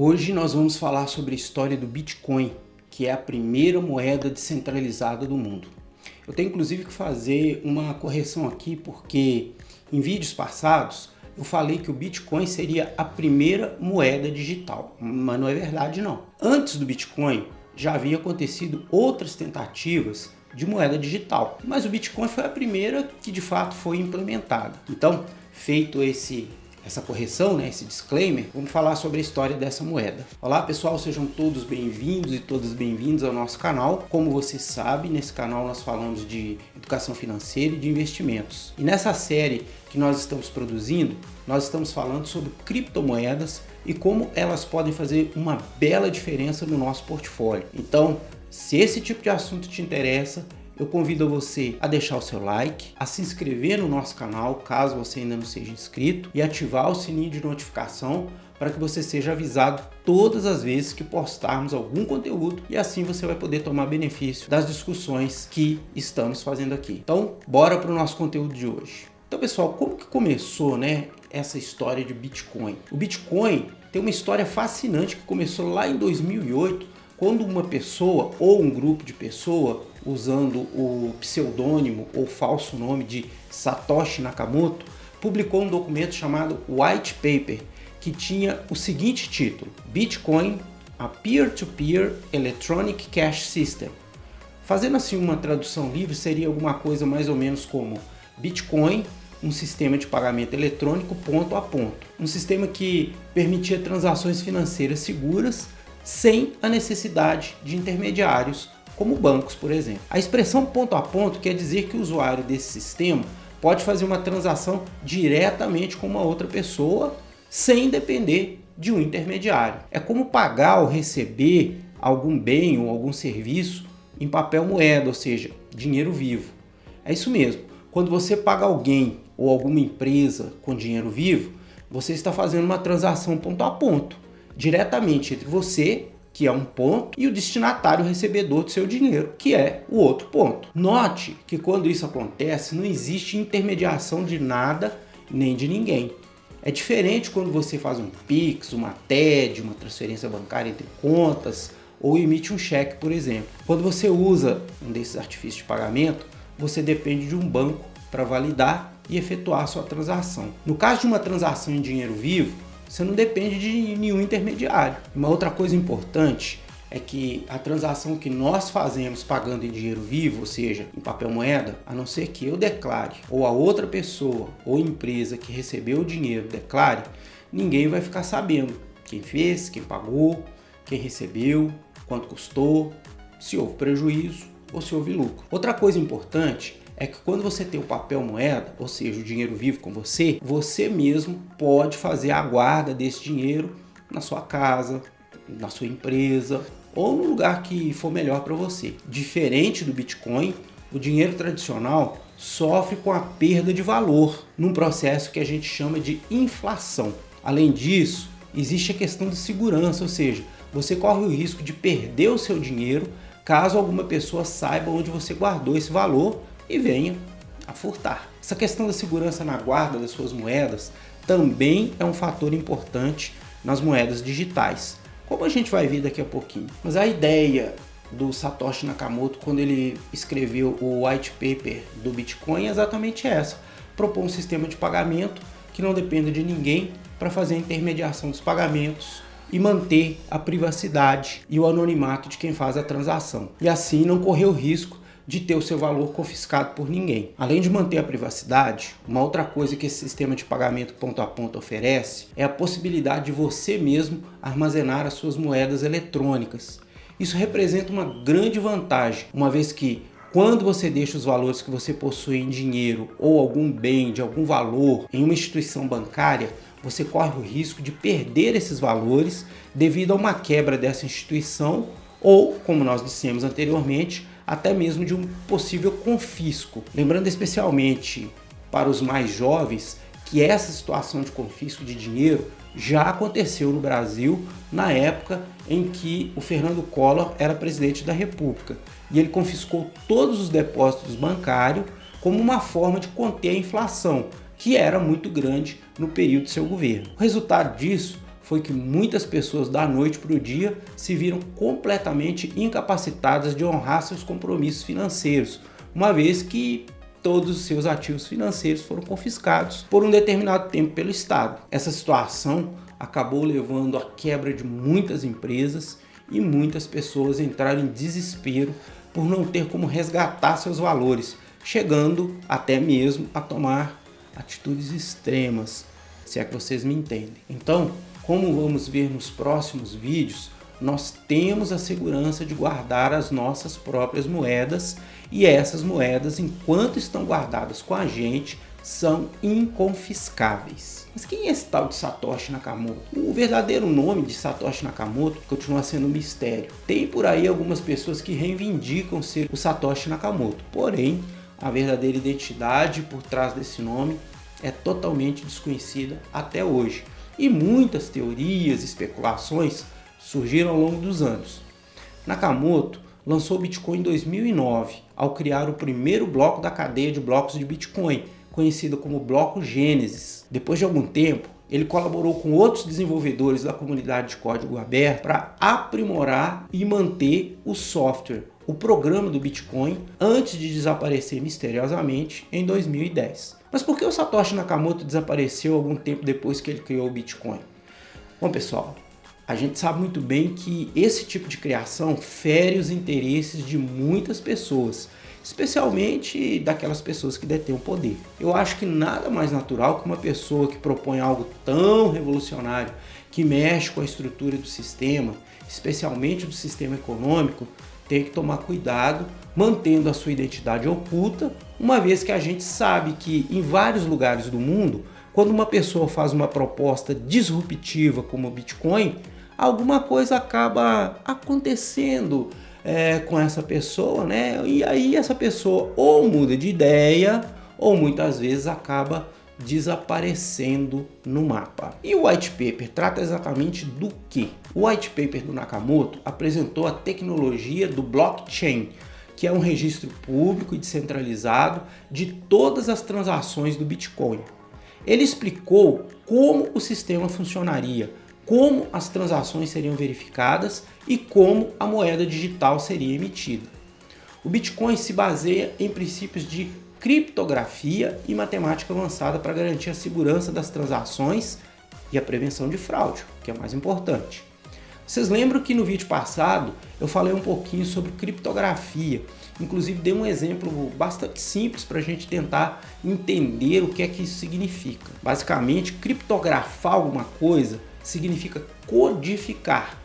Hoje nós vamos falar sobre a história do Bitcoin, que é a primeira moeda descentralizada do mundo. Eu tenho inclusive que fazer uma correção aqui porque em vídeos passados eu falei que o Bitcoin seria a primeira moeda digital, mas não é verdade não. Antes do Bitcoin já havia acontecido outras tentativas de moeda digital, mas o Bitcoin foi a primeira que de fato foi implementada. Então, feito essa correção, esse disclaimer, vamos falar sobre a história dessa moeda. Olá pessoal, sejam todos bem-vindos e todas bem-vindas ao nosso canal. Como você sabe, nesse canal nós falamos de educação financeira e de investimentos. E nessa série que nós estamos produzindo, nós estamos falando sobre criptomoedas e como elas podem fazer uma bela diferença no nosso portfólio. Então, se esse tipo de assunto te interessa, eu convido você a deixar o seu like, a se inscrever no nosso canal, caso você ainda não seja inscrito, e ativar o sininho de notificação para que você seja avisado todas as vezes que postarmos algum conteúdo e assim você vai poder tomar benefício das discussões que estamos fazendo aqui. Então, bora para o nosso conteúdo de hoje. Então, pessoal, como que começou, essa história de Bitcoin? O Bitcoin tem uma história fascinante que começou lá em 2008, quando uma pessoa ou um grupo de pessoas, usando o pseudônimo ou falso nome de Satoshi Nakamoto, publicou um documento chamado White Paper, que tinha o seguinte título: Bitcoin, a Peer-to-Peer Electronic Cash System. Fazendo assim uma tradução livre, seria alguma coisa mais ou menos como Bitcoin, um sistema de pagamento eletrônico ponto a ponto. Um sistema que permitia transações financeiras seguras, sem a necessidade de intermediários, como bancos, por exemplo. A expressão ponto a ponto quer dizer que o usuário desse sistema pode fazer uma transação diretamente com uma outra pessoa, sem depender de um intermediário. É como pagar ou receber algum bem ou algum serviço em papel moeda, ou seja, dinheiro vivo. É isso mesmo. Quando você paga alguém ou alguma empresa com dinheiro vivo, você está fazendo uma transação ponto a ponto, diretamente entre você, que é um ponto, e o destinatário recebedor do seu dinheiro, que é o outro ponto. Note que quando isso acontece, não existe intermediação de nada nem de ninguém. É diferente quando você faz um Pix, uma TED, uma transferência bancária entre contas, ou emite um cheque, por exemplo. Quando você usa um desses artifícios de pagamento, você depende de um banco para validar e efetuar a sua transação. No caso de uma transação em dinheiro vivo, você não depende de nenhum intermediário. Uma outra coisa importante é que a transação que nós fazemos pagando em dinheiro vivo, ou seja, em papel moeda, a não ser que eu declare, ou a outra pessoa ou empresa que recebeu o dinheiro declare, ninguém vai ficar sabendo quem fez, quem pagou, quem recebeu, quanto custou, se houve prejuízo ou se houve lucro. Outra coisa importante é que quando você tem o papel moeda, ou seja, o dinheiro vivo com você, você mesmo pode fazer a guarda desse dinheiro na sua casa, na sua empresa ou no lugar que for melhor para você. Diferente do Bitcoin, o dinheiro tradicional sofre com a perda de valor num processo que a gente chama de inflação. Além disso, existe a questão de segurança, ou seja, você corre o risco de perder o seu dinheiro caso alguma pessoa saiba onde você guardou esse valor e venha a furtar. Essa questão da segurança na guarda das suas moedas também é um fator importante nas moedas digitais, como a gente vai ver daqui a pouquinho. Mas a ideia do Satoshi Nakamoto, quando ele escreveu o White Paper do Bitcoin, é exatamente essa: propor um sistema de pagamento que não dependa de ninguém para fazer a intermediação dos pagamentos e manter a privacidade e o anonimato de quem faz a transação, e assim não correr o risco de ter o seu valor confiscado por ninguém. Além de manter a privacidade, uma outra coisa que esse sistema de pagamento ponto a ponto oferece é a possibilidade de você mesmo armazenar as suas moedas eletrônicas. Isso representa uma grande vantagem, uma vez que quando você deixa os valores que você possui em dinheiro ou algum bem de algum valor em uma instituição bancária, você corre o risco de perder esses valores devido a uma quebra dessa instituição ou, como nós dissemos anteriormente, até mesmo de um possível confisco. Lembrando especialmente para os mais jovens que essa situação de confisco de dinheiro já aconteceu no Brasil na época em que o Fernando Collor era presidente da República e ele confiscou todos os depósitos bancários como uma forma de conter a inflação, que era muito grande no período de seu governo. O resultado disso foi que muitas pessoas da noite para o dia se viram completamente incapacitadas de honrar seus compromissos financeiros, uma vez que todos os seus ativos financeiros foram confiscados por um determinado tempo pelo Estado. Essa situação acabou levando à quebra de muitas empresas e muitas pessoas entraram em desespero por não ter como resgatar seus valores, chegando até mesmo a tomar atitudes extremas, se é que vocês me entendem. Então, como vamos ver nos próximos vídeos, nós temos a segurança de guardar as nossas próprias moedas e essas moedas, enquanto estão guardadas com a gente, são inconfiscáveis. Mas quem é esse tal de Satoshi Nakamoto? O verdadeiro nome de Satoshi Nakamoto continua sendo um mistério. Tem por aí algumas pessoas que reivindicam ser o Satoshi Nakamoto, porém a verdadeira identidade por trás desse nome é totalmente desconhecida até hoje. E muitas teorias e especulações surgiram ao longo dos anos. Nakamoto lançou o Bitcoin em 2009, ao criar o primeiro bloco da cadeia de blocos de Bitcoin, conhecido como bloco Gênesis. Depois de algum tempo, ele colaborou com outros desenvolvedores da comunidade de código aberto para aprimorar e manter o software, o programa do Bitcoin, antes de desaparecer misteriosamente em 2010. Mas por que o Satoshi Nakamoto desapareceu algum tempo depois que ele criou o Bitcoin? Bom, pessoal, a gente sabe muito bem que esse tipo de criação fere os interesses de muitas pessoas, especialmente daquelas pessoas que detêm o poder. Eu acho que nada mais natural que uma pessoa que propõe algo tão revolucionário, que mexe com a estrutura do sistema, especialmente do sistema econômico, tenha que tomar cuidado, mantendo a sua identidade oculta, uma vez que a gente sabe que em vários lugares do mundo, quando uma pessoa faz uma proposta disruptiva como o Bitcoin, alguma coisa acaba acontecendo com essa pessoa, né? E aí essa pessoa ou muda de ideia ou muitas vezes acaba desaparecendo no mapa. E o white paper trata exatamente do que? O white paper do Nakamoto apresentou a tecnologia do blockchain, que é um registro público e descentralizado de todas as transações do Bitcoin. Ele explicou como o sistema funcionaria, como as transações seriam verificadas e como a moeda digital seria emitida. O Bitcoin se baseia em princípios de criptografia e matemática avançada para garantir a segurança das transações e a prevenção de fraude, que é mais importante. Vocês lembram que no vídeo passado eu falei um pouquinho sobre criptografia, inclusive dei um exemplo bastante simples para a gente tentar entender o que é que isso significa. Basicamente, criptografar alguma coisa significa codificar.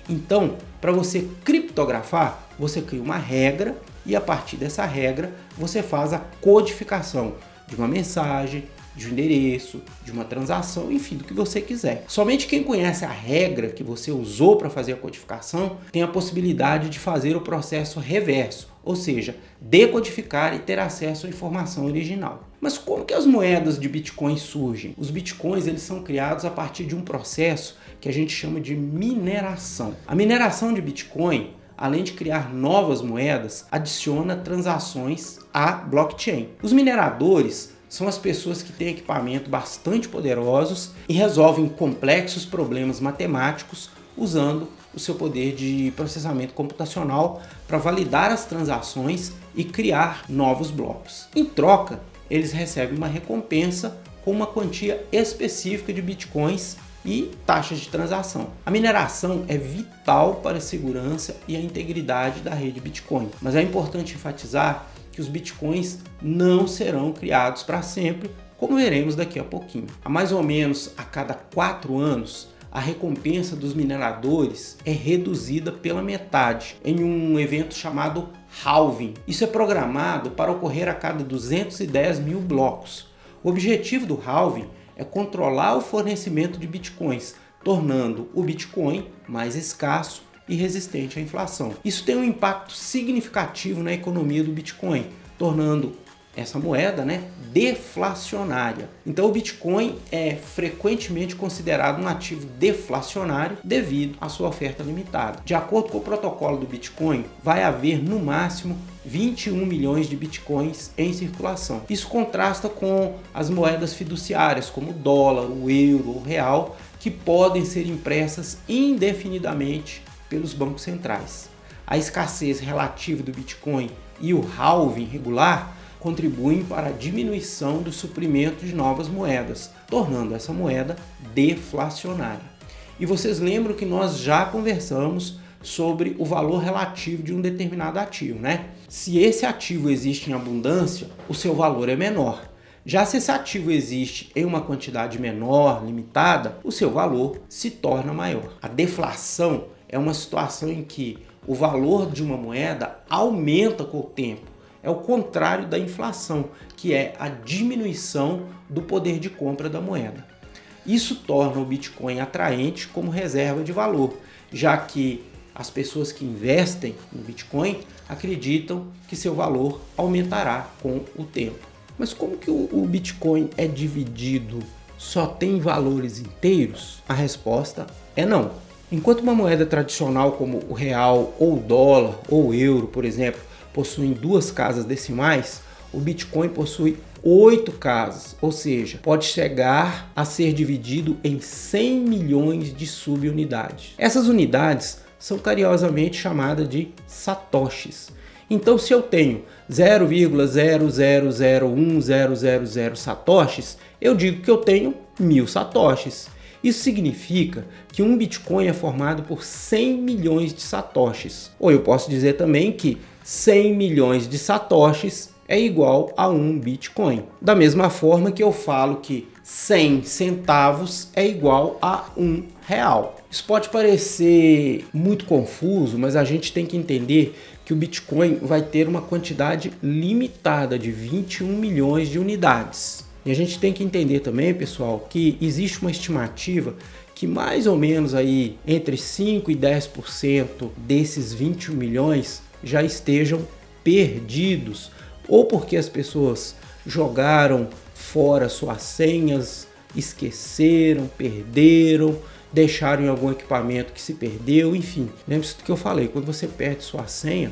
Então, para você criptografar, você cria uma regra e a partir dessa regra você faz a codificação de uma mensagem, de um endereço, de uma transação, enfim, do que você quiser. Somente quem conhece a regra que você usou para fazer a codificação tem a possibilidade de fazer o processo reverso, ou seja, decodificar e ter acesso à informação original. Mas como que as moedas de Bitcoin surgem? Os Bitcoins eles são criados a partir de um processo que a gente chama de mineração. A mineração de Bitcoin, além de criar novas moedas, adiciona transações à blockchain. Os mineradores são as pessoas que têm equipamento bastante poderosos e resolvem complexos problemas matemáticos usando o seu poder de processamento computacional para validar as transações e criar novos blocos. Em troca, eles recebem uma recompensa com uma quantia específica de bitcoins e taxas de transação. A mineração é vital para a segurança e a integridade da rede Bitcoin, mas é importante enfatizar que os bitcoins não serão criados para sempre, como veremos daqui a pouquinho. A mais ou menos a cada 4 anos, a recompensa dos mineradores é reduzida pela metade em um evento chamado halving. Isso é programado para ocorrer a cada 210 mil blocos. O objetivo do halving é controlar o fornecimento de bitcoins, tornando o Bitcoin mais escasso e resistente à inflação. Isso tem um impacto significativo na economia do Bitcoin, tornando essa moeda, né, deflacionária. Então o Bitcoin é frequentemente considerado um ativo deflacionário devido à sua oferta limitada. De acordo com o protocolo do Bitcoin, vai haver no máximo 21 milhões de Bitcoins em circulação. Isso contrasta com as moedas fiduciárias, como o dólar, o euro, o real, que podem ser impressas indefinidamente pelos bancos centrais. A escassez relativa do Bitcoin e o halving regular contribuem para a diminuição do suprimento de novas moedas, tornando essa moeda deflacionária. E vocês lembram que nós já conversamos sobre o valor relativo de um determinado ativo, né? Se esse ativo existe em abundância, o seu valor é menor. Já se esse ativo existe em uma quantidade menor, limitada, o seu valor se torna maior. A deflação é uma situação em que o valor de uma moeda aumenta com o tempo. É o contrário da inflação, que é a diminuição do poder de compra da moeda. Isso torna o Bitcoin atraente como reserva de valor, já que as pessoas que investem no Bitcoin acreditam que seu valor aumentará com o tempo. Mas como que o Bitcoin é dividido? Só tem valores inteiros? A resposta é não. Enquanto uma moeda tradicional como o real ou o dólar ou o euro, por exemplo, possuem 2 casas decimais, o Bitcoin possui 8 casas, ou seja, pode chegar a ser dividido em 100 milhões de subunidades. Essas unidades são carinhosamente chamadas de satoshis. Então, se eu tenho 0,0001000 satoshis, eu digo que eu tenho 1000 satoshis. Isso significa que um Bitcoin é formado por 100 milhões de satoshis. Ou eu posso dizer também que 100 milhões de satoshis é igual a um Bitcoin. Da mesma forma que eu falo que 100 centavos é igual a um real. Isso pode parecer muito confuso, mas a gente tem que entender que o Bitcoin vai ter uma quantidade limitada de 21 milhões de unidades. E a gente tem que entender também, pessoal, que existe uma estimativa que mais ou menos aí entre 5 e 10% desses 21 milhões já estejam perdidos, ou porque as pessoas jogaram fora suas senhas, esqueceram, perderam, deixaram em algum equipamento que se perdeu, enfim. Lembre-se do que eu falei, quando você perde sua senha,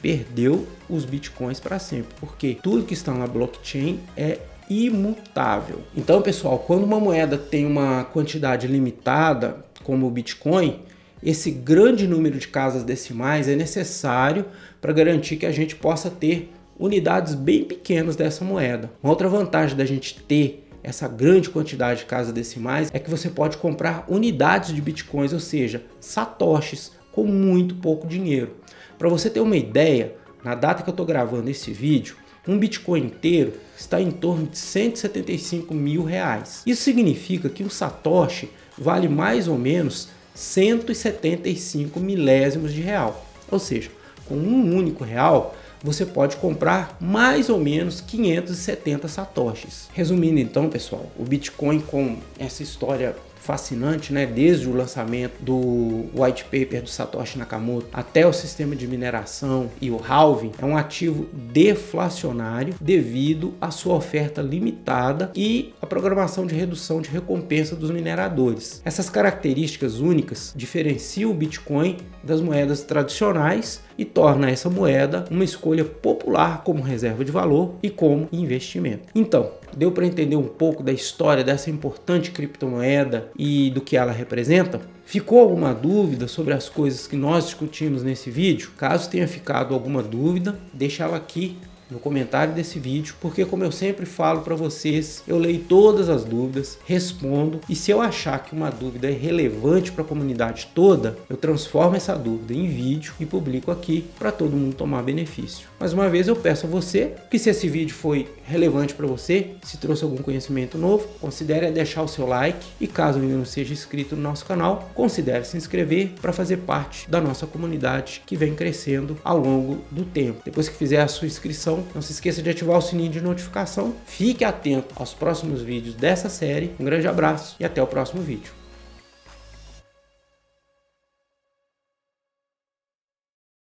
perdeu os bitcoins para sempre, porque tudo que está na blockchain é imutável. Então, pessoal, quando uma moeda tem uma quantidade limitada, como o Bitcoin, esse grande número de casas decimais é necessário para garantir que a gente possa ter unidades bem pequenas dessa moeda. Uma outra vantagem da gente ter essa grande quantidade de casas decimais é que você pode comprar unidades de bitcoins, ou seja, satoshis, com muito pouco dinheiro. Para você ter uma ideia, na data que eu estou gravando esse vídeo, um bitcoin inteiro está em torno de 175 mil reais. Isso significa que um satoshi vale mais ou menos 175 milésimos de real. Ou seja, com um único real, você pode comprar mais ou menos 570 satoshis. Resumindo então, pessoal, o Bitcoin com essa história fascinante, né? Desde o lançamento do white paper do Satoshi Nakamoto até o sistema de mineração e o halving, é um ativo deflacionário devido à sua oferta limitada e à programação de redução de recompensa dos mineradores. Essas características únicas diferenciam o Bitcoin das moedas tradicionais e torna essa moeda uma escolha popular como reserva de valor e como investimento. Então, deu para entender um pouco da história dessa importante criptomoeda e do que ela representa? Ficou alguma dúvida sobre as coisas que nós discutimos nesse vídeo? Caso tenha ficado alguma dúvida, deixa ela aqui no comentário desse vídeo, porque como eu sempre falo para vocês, eu leio todas as dúvidas, respondo, e se eu achar que uma dúvida é relevante para a comunidade toda, eu transformo essa dúvida em vídeo e publico aqui para todo mundo tomar benefício. Mais uma vez eu peço a você que, se esse vídeo foi relevante para você, se trouxe algum conhecimento novo, considere deixar o seu like, e caso ainda não seja inscrito no nosso canal, considere se inscrever para fazer parte da nossa comunidade que vem crescendo ao longo do tempo. Depois que fizer a sua inscrição, não se esqueça de ativar o sininho de notificação. Fique atento aos próximos vídeos dessa série. Um grande abraço e até o próximo vídeo.